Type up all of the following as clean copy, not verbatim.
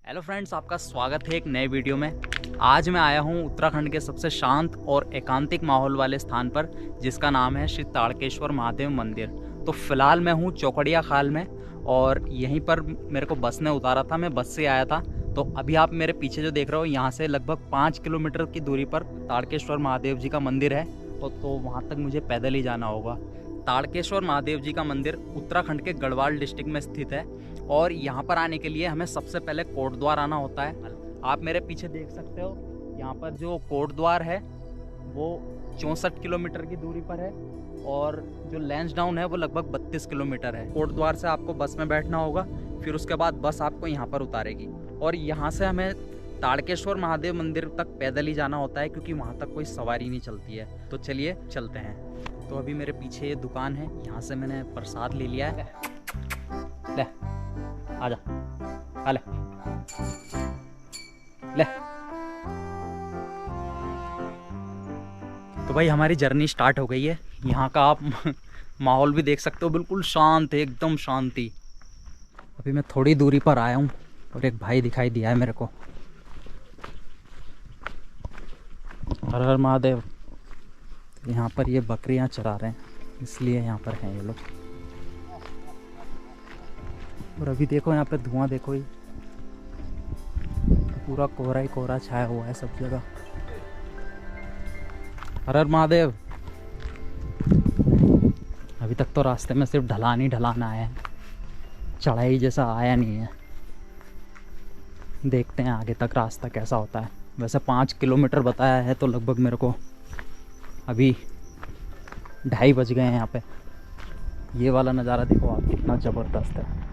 Hello friends, आपका स्वागत है एक नए वीडियो में। आज मैं आया हूँ उत्तराखंड के सबसे शांत और एकांतिक माहौल वाले स्थान पर, जिसका नाम है श्री ताड़केश्वर महादेव मंदिर। तो फिलहाल मैं हूँ चौकड़िया खाल में और यहीं पर मेरे को बस ने उतारा था। मैं बस से आया था। तो अभी आप मेरे पीछे जो देख रहे हो, यहाँ से लगभग 5 किलोमीटर की दूरी पर ताड़केश्वर महादेव जी का मंदिर है। तो वहाँ तक मुझे पैदल ही जाना होगा। ताड़केश्वर महादेव जी का मंदिर उत्तराखंड के गढ़वाल डिस्ट्रिक्ट में स्थित है और यहाँ पर आने के लिए हमें सबसे पहले कोटद्वार आना होता है। आप मेरे पीछे देख सकते हो, यहाँ पर जो कोटद्वार है वो 64 किलोमीटर की दूरी पर है और जो लैंसडाउन है वो लगभग 32 किलोमीटर है। कोटद्वार से आपको बस में बैठना होगा, फिर उसके बाद बस आपको यहाँ पर उतारेगी और यहाँ से हमें ताड़केश्वर महादेव मंदिर तक पैदल ही जाना होता है, क्योंकि वहाँ तक कोई सवारी नहीं चलती है। तो चलिए चलते हैं। तो अभी मेरे पीछे ये दुकान है, यहाँ से मैंने प्रसाद ले लिया है। ले आजा, आ ले ले। तो भाई हमारी जर्नी स्टार्ट हो गई है। यहाँ का आप माहौल भी देख सकते हो, बिल्कुल शांत है, एकदम शांति। अभी मैं थोड़ी दूरी पर आया हूँ और एक भाई दिखाई दिया है मेरे को। हर हर महादेव। यहाँ पर ये बकरियाँ चरा रहे हैं, इसलिए यहाँ पर हैं ये लोग। और अभी देखो यहाँ पे धुआं, देखो ही पूरा कोहरा ही कोहरा छाया हुआ है सब जगह। हर हर महादेव। अभी तक तो रास्ते में सिर्फ ढलान ही ढलान आया है, चढ़ाई जैसा आया नहीं है। देखते हैं आगे तक रास्ता कैसा होता है। वैसे 5 किलोमीटर बताया है, तो लगभग मेरे को अभी 2:30 बज गए हैं यहाँ पे। ये वाला नज़ारा देखो आप, कितना ज़बरदस्त है।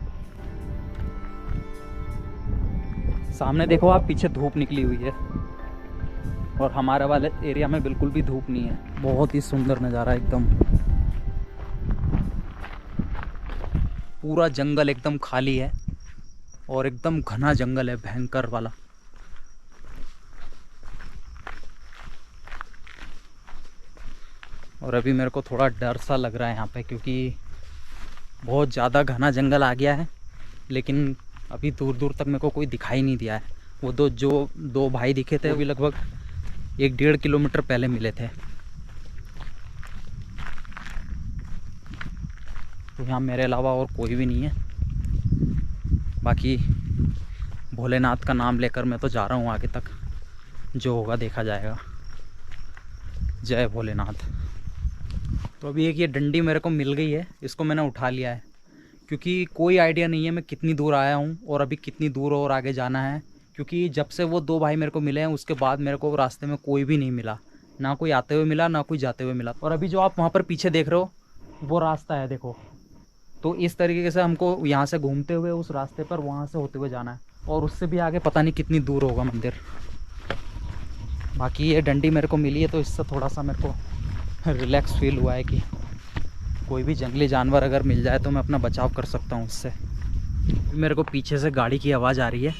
सामने देखो आप, पीछे धूप निकली हुई है और हमारे वाले एरिया में बिल्कुल भी धूप नहीं है। बहुत ही सुंदर नज़ारा एकदम। पूरा जंगल एकदम खाली है और एकदम घना जंगल है, भयंकर वाला। और अभी मेरे को थोड़ा डर सा लग रहा है यहाँ पे, क्योंकि बहुत ज़्यादा घना जंगल आ गया है। लेकिन अभी दूर दूर तक मेरे को कोई दिखाई नहीं दिया है। वो दो भाई दिखे थे, अभी लगभग 1-1.5 किलोमीटर पहले मिले थे। तो यहाँ मेरे अलावा और कोई भी नहीं है। बाकी भोलेनाथ का नाम लेकर मैं तो जा रहा हूँ आगे तक, जो होगा देखा जाएगा। जय भोलेनाथ। तो अभी एक ये डंडी मेरे को मिल गई है, इसको मैंने उठा लिया है, क्योंकि कोई आइडिया नहीं है मैं कितनी दूर आया हूँ और अभी कितनी दूर और आगे जाना है। क्योंकि जब से वो 2 भाई मेरे को मिले हैं, उसके बाद मेरे को रास्ते में कोई भी नहीं मिला, ना कोई आते हुए मिला ना कोई जाते हुए मिला। और अभी जो आप वहाँ पर पीछे देख रहे हो वो रास्ता है, देखो। तो इस तरीके से हमको यहाँ से घूमते हुए उस रास्ते पर वहाँ से होते हुए जाना है, और उससे भी आगे पता नहीं कितनी दूर होगा मंदिर। बाकी ये डंडी मेरे को मिली है, तो इससे थोड़ा सा मेरे को रिलैक्स फील हुआ है कि कोई भी जंगली जानवर अगर मिल जाए तो मैं अपना बचाव कर सकता हूँ उससे। मेरे को पीछे से गाड़ी की आवाज़ आ रही है,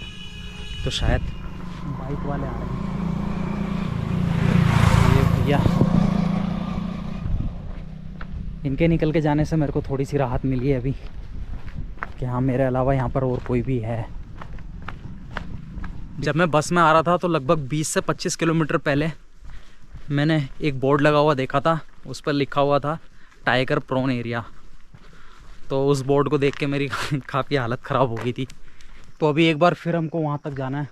तो शायद बाइक वाले आ रहे हैं। ये भैया, इनके निकल के जाने से मेरे को थोड़ी सी राहत मिली है अभी, कि हाँ मेरे अलावा यहाँ पर और कोई भी है। जब मैं बस में आ रहा था तो लगभग 20 से 25 किलोमीटर पहले मैंने एक बोर्ड लगा हुआ देखा था, उस पर लिखा हुआ था टाइगर प्रोन एरिया। तो उस बोर्ड को देख के मेरी काफ़ी हालत ख़राब हो गई थी। तो अभी एक बार फिर हमको वहाँ तक जाना है।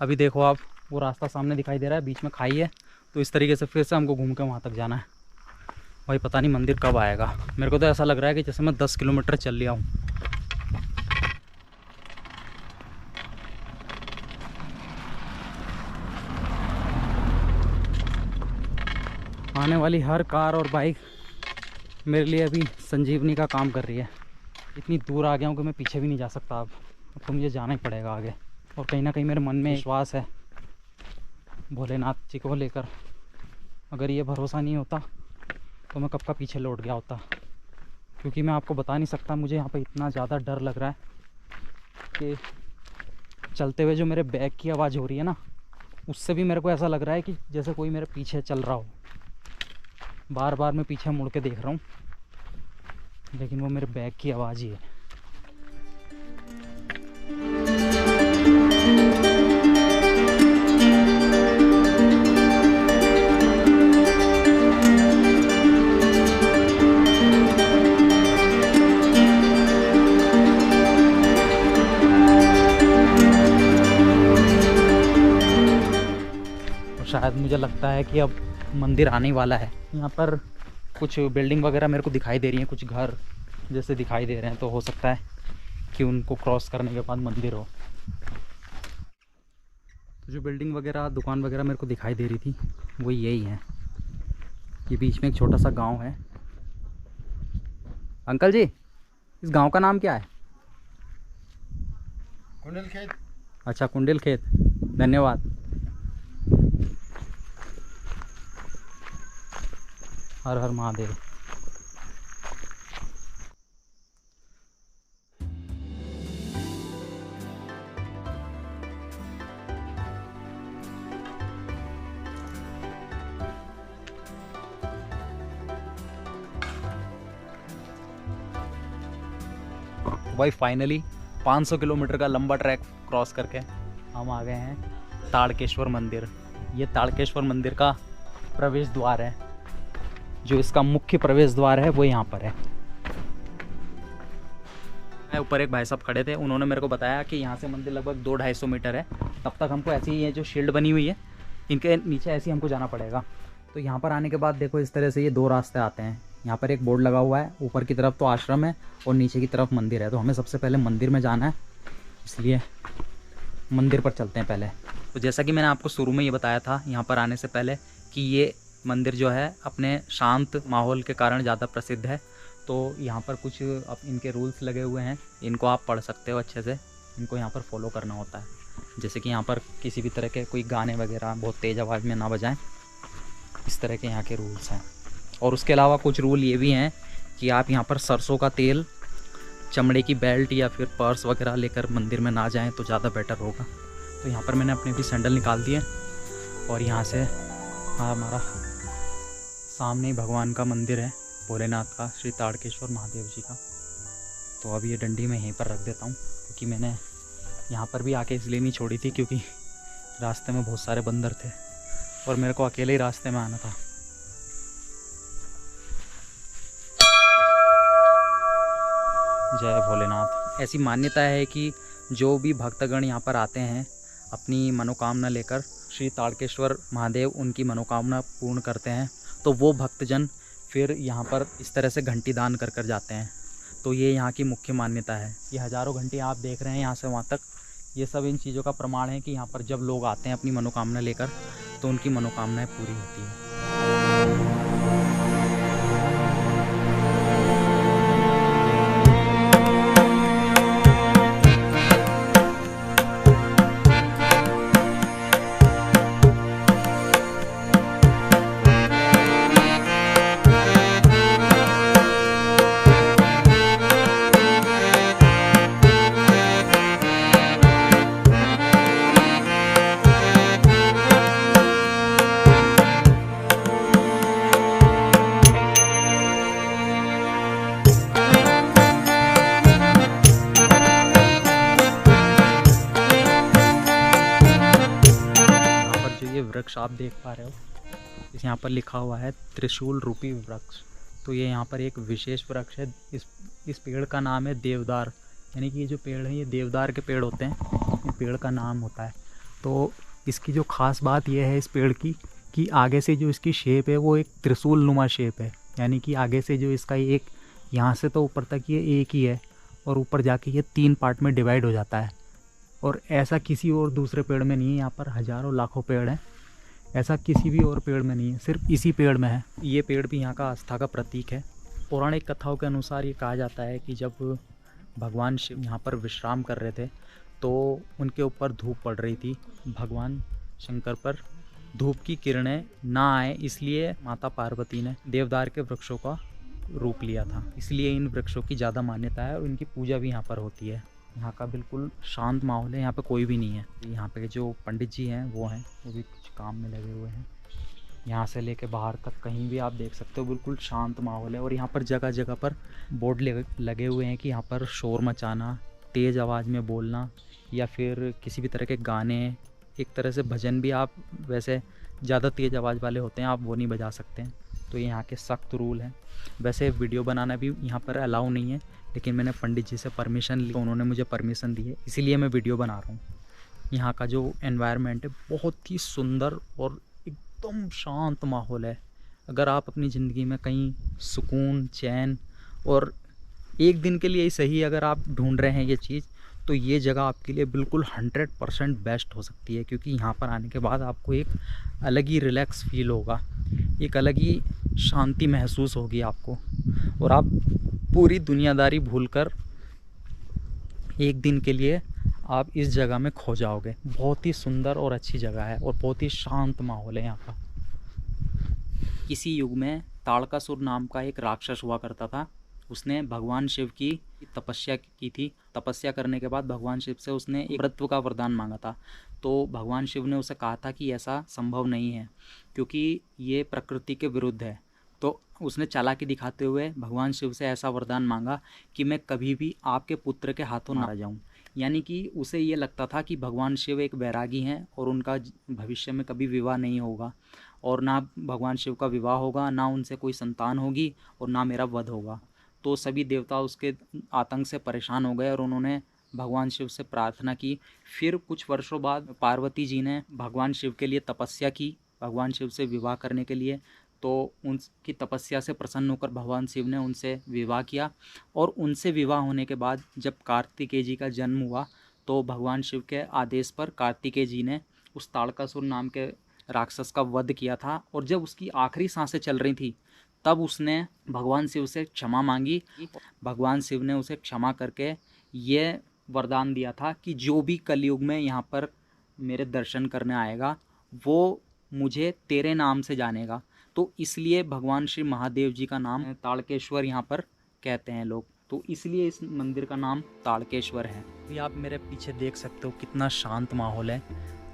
अभी देखो आप, वो रास्ता सामने दिखाई दे रहा है, बीच में खाई है। तो इस तरीके से फिर से हमको घूम के वहाँ तक जाना है। भाई पता नहीं मंदिर कब आएगा। मेरे को तो ऐसा लग रहा है कि जैसे मैं 10 किलोमीटर चल लिया हूँ। आने वाली हर कार और बाइक मेरे लिए अभी संजीवनी का काम कर रही है। इतनी दूर आ गया हूँ कि मैं पीछे भी नहीं जा सकता अब तो मुझे जाना ही पड़ेगा आगे। और कहीं ना कहीं मेरे मन में विश्वास है भोलेनाथ जी को लेकर। अगर ये भरोसा नहीं होता तो मैं कब का पीछे लौट गया होता। क्योंकि मैं आपको बता नहीं सकता, मुझे यहाँ पे इतना ज़्यादा डर लग रहा है कि चलते हुए जो मेरे बैग की आवाज़ हो रही है ना, उससे भी मेरे को ऐसा लग रहा है कि जैसे कोई मेरे पीछे चल रहा हो। बार बार मैं पीछे मुड़ के देख रहा हूँ, लेकिन वो मेरे बैग की आवाज़ ही है। शायद मुझे लगता है कि अब मंदिर आने वाला है। यहाँ पर कुछ बिल्डिंग वगैरह मेरे को दिखाई दे रही हैं, कुछ घर जैसे दिखाई दे रहे हैं, तो हो सकता है कि उनको क्रॉस करने के बाद मंदिर हो। तो जो बिल्डिंग वगैरह दुकान वगैरह मेरे को दिखाई दे रही थी वो यही है। ये बीच में एक छोटा सा गांव है। अंकल जी, इस गांव का नाम क्या है? कुंडल खेत। अच्छा, कुंडल खेत। धन्यवाद। हर हर महादेव। भाई फाइनली 500 किलोमीटर का लंबा ट्रैक क्रॉस करके हम आ गए हैं ताड़केश्वर मंदिर। ये ताड़केश्वर मंदिर का प्रवेश द्वार है। जो इसका मुख्य प्रवेश द्वार है वो यहाँ पर है। मैं ऊपर एक भाई साहब खड़े थे, उन्होंने मेरे को बताया कि यहाँ से मंदिर लगभग 200-250 मीटर है। तब तक हमको ऐसे ही ये जो शील्ड बनी हुई है इनके नीचे ऐसे ही हमको जाना पड़ेगा। तो यहाँ पर आने के बाद देखो इस तरह से ये 2 रास्ते आते हैं। यहाँ पर एक बोर्ड लगा हुआ है, ऊपर की तरफ तो आश्रम है और नीचे की तरफ मंदिर है। तो हमें सबसे पहले मंदिर में जाना है, इसलिए मंदिर पर चलते हैं पहले। तो जैसा कि मैंने आपको शुरू में ये बताया था यहाँ पर आने से पहले कि ये मंदिर जो है अपने शांत माहौल के कारण ज़्यादा प्रसिद्ध है। तो यहाँ पर कुछ अब इनके रूल्स लगे हुए हैं, इनको आप पढ़ सकते हो अच्छे से। इनको यहाँ पर फॉलो करना होता है, जैसे कि यहाँ पर किसी भी तरह के कोई गाने वगैरह बहुत तेज़ आवाज़ में ना बजाएं, इस तरह के यहाँ के रूल्स हैं। और उसके अलावा कुछ रूल ये भी हैं कि आप यहाँ पर सरसों का तेल, चमड़े की बेल्ट या फिर पर्स वगैरह लेकर मंदिर में ना जाएं तो ज़्यादा बेटर होगा। तो यहाँ पर मैंने अपने भी सैंडल निकाल दिए और यहाँ से हमारा सामने ही भगवान का मंदिर है, भोलेनाथ का, श्री ताड़केश्वर महादेव जी का। तो अब ये डंडी मैं यहीं पर रख देता हूँ, क्योंकि मैंने यहाँ पर भी आके इसलिए नहीं छोड़ी थी क्योंकि रास्ते में बहुत सारे बंदर थे और मेरे को अकेले ही रास्ते में आना था। जय भोलेनाथ। ऐसी मान्यता है कि जो भी भक्तगण यहाँ पर आते हैं अपनी मनोकामना लेकर, श्री ताड़केश्वर महादेव उनकी मनोकामना पूर्ण करते हैं। तो वो भक्तजन फिर यहाँ पर इस तरह से घंटी दान कर कर जाते हैं। तो ये यहाँ की मुख्य मान्यता है। ये हज़ारों घंटी आप देख रहे हैं यहाँ से वहाँ तक, ये सब इन चीज़ों का प्रमाण है कि यहाँ पर जब लोग आते हैं अपनी मनोकामना लेकर तो उनकी मनोकामनाएं पूरी होती हैं। वृक्ष आप देख पा रहे हो, इस यहाँ पर लिखा हुआ है त्रिशूल रूपी वृक्ष। तो ये यहाँ पर एक विशेष वृक्ष है। इस पेड़ का नाम है देवदार, यानी कि ये जो पेड़ है ये देवदार के पेड़ होते हैं, ये पेड़ का नाम होता है। तो इसकी जो ख़ास बात यह है इस पेड़ की कि आगे से जो इसकी शेप है वो एक त्रिशूल नुमा शेप है, यानी कि आगे से जो इसका एक यहाँ से तो ऊपर तक ये एक ही है और ऊपर जाके ये 3 पार्ट में डिवाइड हो जाता है। और ऐसा किसी और दूसरे पेड़ में नहीं है। यहाँ पर हज़ारों लाखों पेड़ हैं, ऐसा किसी भी और पेड़ में नहीं है, सिर्फ इसी पेड़ में है। ये पेड़ भी यहाँ का आस्था का प्रतीक है। पौराणिक कथाओं के अनुसार ये कहा जाता है कि जब भगवान शिव यहाँ पर विश्राम कर रहे थे तो उनके ऊपर धूप पड़ रही थी। भगवान शंकर पर धूप की किरणें ना आए, इसलिए माता पार्वती ने देवदार के वृक्षों का रूप लिया था। इसलिए इन वृक्षों की ज़्यादा मान्यता है और इनकी पूजा भी यहाँ पर होती है। यहाँ का बिल्कुल शांत माहौल है, यहाँ पे कोई भी नहीं है। यहाँ पे जो पंडित जी हैं वो भी कुछ काम में लगे हुए हैं। यहाँ से लेके बाहर तक कहीं भी आप देख सकते हो बिल्कुल शांत माहौल है। और यहाँ पर जगह जगह पर बोर्ड लगे हुए हैं कि यहाँ पर शोर मचाना, तेज़ आवाज़ में बोलना या फिर किसी भी तरह के गाने, एक तरह से भजन भी आप वैसे ज़्यादा तेज़ आवाज़ वाले होते हैं आप वो नहीं बजा सकते हैं। तो ये यहाँ के सख्त रूल हैं। वैसे वीडियो बनाना भी यहाँ पर अलाउ नहीं है, लेकिन मैंने पंडित जी से परमिशन ली, उन्होंने मुझे परमिशन दी है, इसीलिए मैं वीडियो बना रहा हूँ। यहाँ का जो एनवायरनमेंट है बहुत ही सुंदर और एकदम शांत माहौल है। अगर आप अपनी ज़िंदगी में कहीं सुकून, चैन और एक दिन के लिए ही सही अगर आप ढूंढ रहे हैं ये चीज़, तो ये जगह आपके लिए बिल्कुल 100% बेस्ट हो सकती है। क्योंकि यहाँ पर आने के बाद आपको एक अलग ही रिलैक्स फील होगा, एक अलग ही शांति महसूस होगी आपको, और आप पूरी दुनियादारी भूलकर एक दिन के लिए आप इस जगह में खो जाओगे। बहुत ही सुंदर और अच्छी जगह है और बहुत ही शांत माहौल है यहाँ का। किसी युग में ताड़कासुर नाम का एक राक्षस हुआ करता था। उसने भगवान शिव की तपस्या की थी। तपस्या करने के बाद भगवान शिव से उसने एक व्रत का वरदान मांगा था। तो भगवान शिव ने उसे कहा था कि ऐसा संभव नहीं है, क्योंकि ये प्रकृति के विरुद्ध है। तो उसने चालाकी दिखाते हुए भगवान शिव से ऐसा वरदान मांगा कि मैं कभी भी आपके पुत्र के हाथों ना जाऊं। यानी कि उसे ये लगता था कि भगवान शिव एक बैरागी हैं और उनका भविष्य में कभी विवाह नहीं होगा, और ना भगवान शिव का विवाह होगा, ना उनसे कोई संतान होगी, और ना मेरा वध होगा। तो सभी देवता उसके आतंक से परेशान हो गए और उन्होंने भगवान शिव से प्रार्थना की। फिर कुछ वर्षों बाद पार्वती जी ने भगवान शिव के लिए तपस्या की, भगवान शिव से विवाह करने के लिए। तो उनकी तपस्या से प्रसन्न होकर भगवान शिव ने उनसे विवाह किया, और उनसे विवाह होने के बाद जब कार्तिकेय जी का जन्म हुआ, तो भगवान शिव के आदेश पर कार्तिकेय जी ने उस ताड़कासुर नाम के राक्षस का वध किया था। और जब उसकी आखिरी सांसें चल रही थी, तब उसने भगवान शिव से क्षमा मांगी। भगवान शिव ने उसे क्षमा करके ये वरदान दिया था कि जो भी कलयुग में यहाँ पर मेरे दर्शन करने आएगा, वो मुझे तेरे नाम से जानेगा। तो इसलिए भगवान श्री महादेव जी का नाम ताड़केश्वर यहाँ पर कहते हैं लोग। तो इसलिए इस मंदिर का नाम ताड़केश्वर है। अभी आप मेरे पीछे देख सकते हो कितना शांत माहौल है,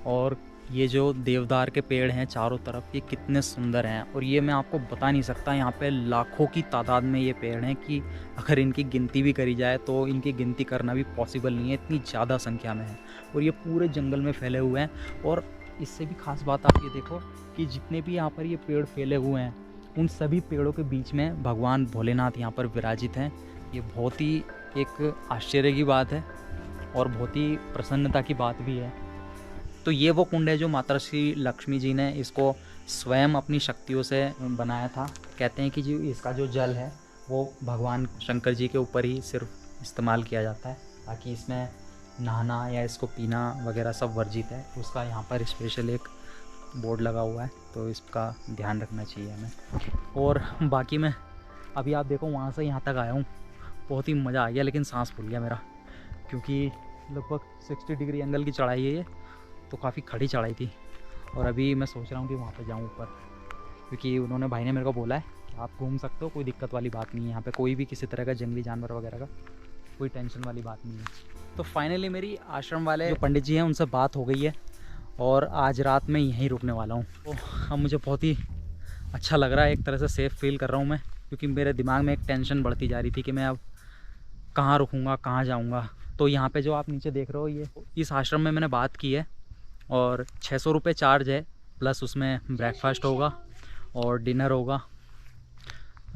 और ये जो देवदार के पेड़ हैं चारों तरफ, ये कितने सुंदर हैं। और ये मैं आपको बता नहीं सकता, यहाँ पे लाखों की तादाद में ये पेड़ हैं कि अगर इनकी गिनती भी करी जाए तो इनकी गिनती करना भी पॉसिबल नहीं है, इतनी ज़्यादा संख्या में है। और ये पूरे जंगल में फैले हुए हैं। और इससे भी खास बात आप ये देखो कि जितने भी यहाँ पर ये पेड़ फैले हुए हैं, उन सभी पेड़ों के बीच में भगवान भोलेनाथ यहाँ पर विराजित हैं। ये बहुत ही एक आश्चर्य की बात है और बहुत ही प्रसन्नता की बात भी है। तो ये वो कुंड है जो माता श्री लक्ष्मी जी ने इसको स्वयं अपनी शक्तियों से बनाया था। कहते हैं कि जो इसका जो जल है वो भगवान शंकर जी के ऊपर ही सिर्फ इस्तेमाल किया जाता है, ताकि इसमें नहाना या इसको पीना वगैरह सब वर्जित है। उसका यहाँ पर स्पेशल एक बोर्ड लगा हुआ है, तो इसका ध्यान रखना चाहिए हमें। और बाकी मैं अभी आप देखो वहाँ से यहाँ तक आया हूँ, बहुत ही मज़ा आ गया, लेकिन सांस फूल गया मेरा, क्योंकि लगभग 60 डिग्री एंगल की चढ़ाई है ये, तो काफ़ी खड़ी चढ़ाई थी। और अभी मैं सोच रहा हूँ कि वहाँ पे जाऊँ ऊपर, क्योंकि उन्होंने भाई ने मेरे को बोला है कि आप घूम सकते हो, कोई दिक्कत वाली बात नहीं है, यहाँ पे कोई भी किसी तरह का जंगली जानवर वगैरह का कोई टेंशन वाली बात नहीं है। तो फाइनली मेरी आश्रम वाले जो पंडित जी हैं उनसे बात हो गई है, और आज रात में यहीं रुकने वाला हूँ। तो अब मुझे बहुत ही अच्छा लग रहा है, एक तरह से सेफ़ फील कर रहा हूँ मैं, क्योंकि मेरे दिमाग में एक टेंशन बढ़ती जा रही थी कि मैं अब कहाँ रुकूँगा, कहाँ जाऊँगा। तो यहाँ पे जो आप नीचे देख रहे हो, ये इस आश्रम में मैंने बात की है, और 600 रुपये चार्ज है, प्लस उसमें ब्रेकफास्ट होगा और डिनर होगा।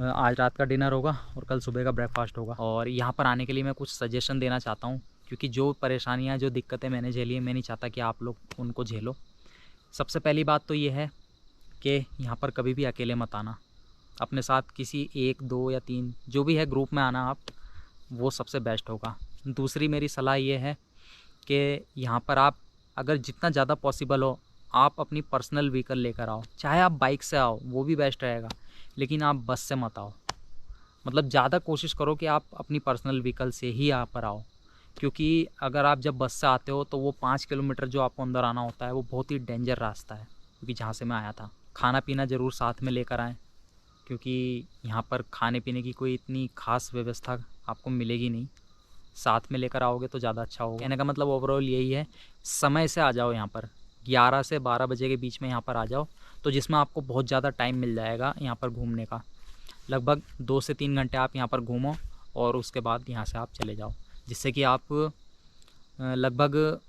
आज रात का डिनर होगा और कल सुबह का ब्रेकफास्ट होगा। और यहाँ पर आने के लिए मैं कुछ सजेशन देना चाहता हूँ, क्योंकि जो परेशानियाँ, जो दिक्कतें मैंने झेली है, मैं नहीं चाहता कि आप लोग उनको झेलो। सबसे पहली बात तो ये है कि यहाँ पर कभी भी अकेले मत आना, अपने साथ किसी 1, 2 या 3 जो भी है ग्रुप में आना आप, वो सबसे बेस्ट होगा। दूसरी मेरी सलाह ये है कि यहाँ पर आप अगर जितना ज़्यादा पॉसिबल हो आप अपनी पर्सनल व्हीकल लेकर आओ, चाहे आप बाइक से आओ वो भी बेस्ट रहेगा, लेकिन आप बस से मत आओ। मतलब ज़्यादा कोशिश करो कि आप अपनी पर्सनल व्हीकल से ही यहाँ पर आओ, क्योंकि अगर आप जब बस से आते हो तो वो 5 किलोमीटर जो आपको अंदर आना होता है वो बहुत ही डेंजर रास्ता है, क्योंकि जहाँ से मैं आया था। खाना पीना ज़रूर साथ में लेकर आएँ, क्योंकि यहाँ पर खाने पीने की कोई इतनी ख़ास व्यवस्था आपको मिलेगी नहीं, साथ में लेकर आओगे तो ज़्यादा अच्छा होगा। कहने का मतलब ओवरऑल यही है, समय से आ जाओ यहाँ पर, 11 से 12 बजे के बीच में यहाँ पर आ जाओ, तो जिसमें आपको बहुत ज़्यादा टाइम मिल जाएगा यहाँ पर घूमने का। लगभग 2 से 3 घंटे आप यहाँ पर घूमो और उसके बाद यहाँ से आप चले जाओ, जिससे कि आप लगभग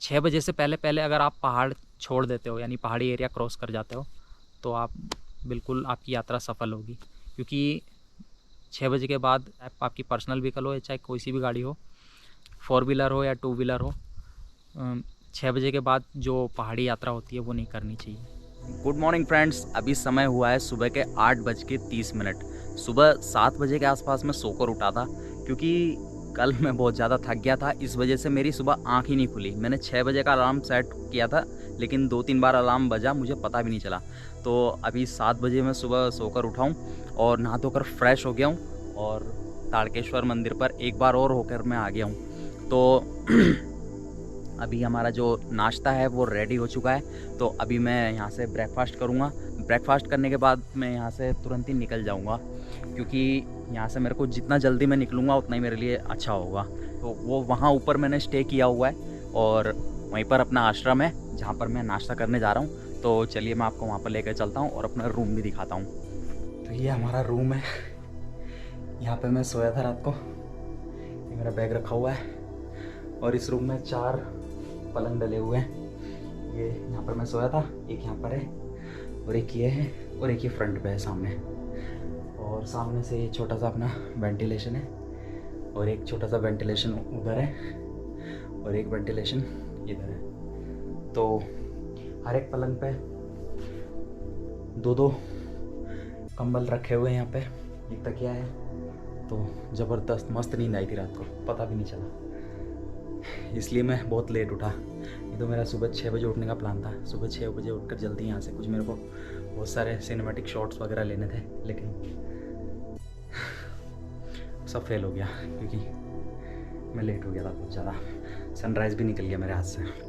6 बजे से पहले पहले अगर आप पहाड़ छोड़ देते हो, यानी पहाड़ी एरिया क्रॉस कर जाते हो, तो आप बिल्कुल आपकी यात्रा सफल होगी। क्योंकि 6 बजे के बाद आपकी पर्सनल व्हीकल हो या चाहे कोई सी भी गाड़ी हो, 4 व्हीलर हो या 2 व्हीलर हो, 6 बजे के बाद जो पहाड़ी यात्रा होती है वो नहीं करनी चाहिए। गुड मॉर्निंग फ्रेंड्स, अभी समय हुआ है सुबह के 8:30। सुबह 7 बजे के आसपास मैं सोकर उठा था, क्योंकि कल मैं बहुत ज़्यादा थक गया था। इस वजह से मेरी सुबह आँख ही नहीं खुली। मैंने 6 बजे का अलार्म सेट किया था, लेकिन 2-3 बार अलार्म बजा, मुझे पता भी नहीं चला। तो अभी 7 बजे मैं सुबह सोकर उठा हूँ और नहा धोकर फ्रेश हो गया हूँ और ताड़केश्वर मंदिर पर एक बार और होकर मैं आ गया हूँ। तो अभी हमारा जो नाश्ता है वो रेडी हो चुका है, तो अभी मैं यहाँ से ब्रेकफास्ट करूँगा। ब्रेकफास्ट करने के बाद मैं यहाँ से तुरंत ही निकल जाऊँगा, क्योंकि यहाँ से मेरे को जितना जल्दी मैं निकलूँगा उतना ही मेरे लिए अच्छा होगा। तो वो वहाँ ऊपर मैंने स्टे किया हुआ है और वहीं पर अपना आश्रम है जहाँ पर मैं नाश्ता करने जा रहा हूँ। तो चलिए मैं आपको वहाँ पर लेकर चलता हूँ और अपना रूम भी दिखाता हूँ। तो ये हमारा रूम है, यहाँ पर मैं सोया था रात को। ये मेरा बैग रखा हुआ है और इस रूम में 4 पलंग डले हुए हैं। ये यहाँ पर मैं सोया था, एक यहाँ पर है और एक ये है और एक ये फ्रंट पे है सामने। और सामने से ये छोटा सा अपना वेंटिलेशन है और एक छोटा सा वेंटिलेशन उधर है और एक वेंटिलेशन इधर है। तो हर एक पलंग पे 2-2 कंबल रखे हुए हैं। यहाँ पे एक तकिया है। तो ज़बरदस्त मस्त नींद आई थी रात को, पता भी नहीं चला। इसलिए मैं बहुत लेट उठा। ये तो मेरा सुबह 6 बजे उठने का प्लान था। सुबह 6 बजे उठकर जल्दी यहाँ से कुछ मेरे को बहुत सारे सिनेमैटिक शॉट्स वगैरह लेने थे, लेकिन सब फेल हो गया क्योंकि मैं लेट हो गया था बहुत ज़्यादा। सनराइज़ भी निकल गया मेरे हाथ से।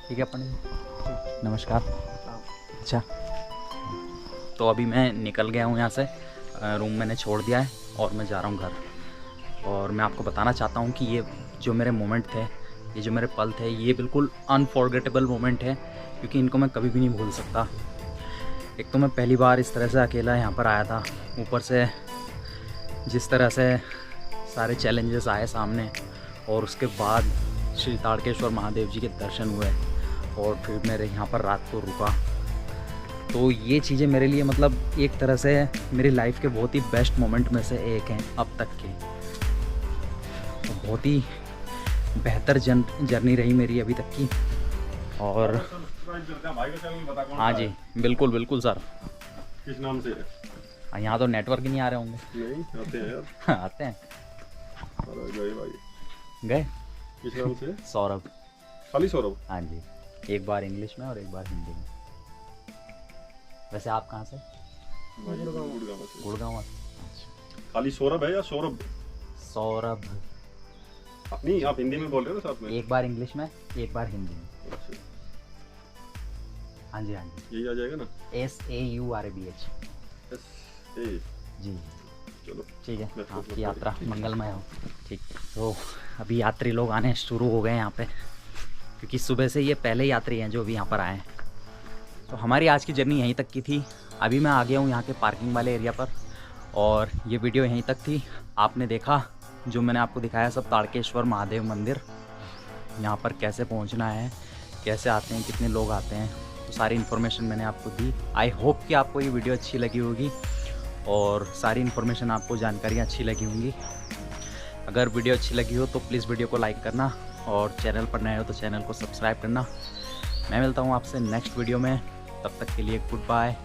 ठीक है पंडित, नमस्कार। अच्छा, तो अभी मैं निकल गया हूँ यहाँ से। रूम मैंने छोड़ दिया है और मैं जा रहा हूँ घर। और मैं आपको बताना चाहता हूँ कि ये जो मेरे मोमेंट थे, ये जो मेरे पल थे, ये बिल्कुल अनफॉरगेटेबल मोमेंट है, क्योंकि इनको मैं कभी भी नहीं भूल सकता। एक तो मैं पहली बार इस तरह से अकेला यहाँ पर आया था, ऊपर से जिस तरह से सारे चैलेंजेस आए सामने, और उसके बाद श्री ताड़केश्वर महादेव जी के दर्शन हुए और फिर मेरे यहाँ पर रात को रुका। तो ये चीज़ें मेरे लिए मतलब एक तरह से मेरी लाइफ के बहुत ही बेस्ट मोमेंट में से एक हैं अब तक के। तो बहुत ही बेहतर जर्नी रही मेरी अभी तक की। और हाँ जी, बिल्कुल बिल्कुल सर। किस नाम से? यहाँ तो नेटवर्क ही नहीं आ रहे होंगे। नहीं आते हैं यार। आते हैं। गए भाई। गए? किस नाम से? सौरभ। खाली सौरभ? हाँ जी, एक बार इंग्लिश में और एक बार हिंदी में। वैसे आप कहाँ से? गुड़गांव से। गुड़गांव। खाली सौरभ है या सौरभ? सौरभ। नहीं, आप हिंदी में बोल रहे हो ना साथ में? एक बार इंग्लिश में, एक बार हिंदी में। अच्छा। हाँ जी हाँ जी, यही आ जाएगा ना? SAURABH। जी चलो ठीक है, आपकी यात्रा मंगलमय हो। ठीक, तो अभी यात्री लोग आने शुरू हो गए हैं यहाँ पे, क्योंकि सुबह से ये पहले यात्री हैं जो भी यहाँ पर आए हैं। तो हमारी आज की जर्नी यहीं तक की थी। अभी मैं आ गया हूँ यहाँ के पार्किंग वाले एरिया पर, और ये वीडियो यहीं तक थी। आपने देखा जो मैंने आपको दिखाया सब ताड़केश्वर महादेव मंदिर, यहाँ पर कैसे पहुँचना है, कैसे आते हैं, कितने लोग आते हैं, तो सारी इन्फॉर्मेशन मैंने आपको दी। आई होप कि आपको ये वीडियो अच्छी लगी होगी और सारी इन्फॉर्मेशन आपको जानकारियाँ अच्छी लगी होंगी। अगर वीडियो अच्छी लगी हो तो प्लीज़ वीडियो को लाइक करना, और चैनल पर नए हो तो चैनल को सब्सक्राइब करना। मैं मिलता हूँ आपसे नेक्स्ट वीडियो में, तब तक के लिए गुड बाय,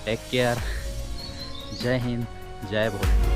टेक केयर, जय हिंद, जय भोले।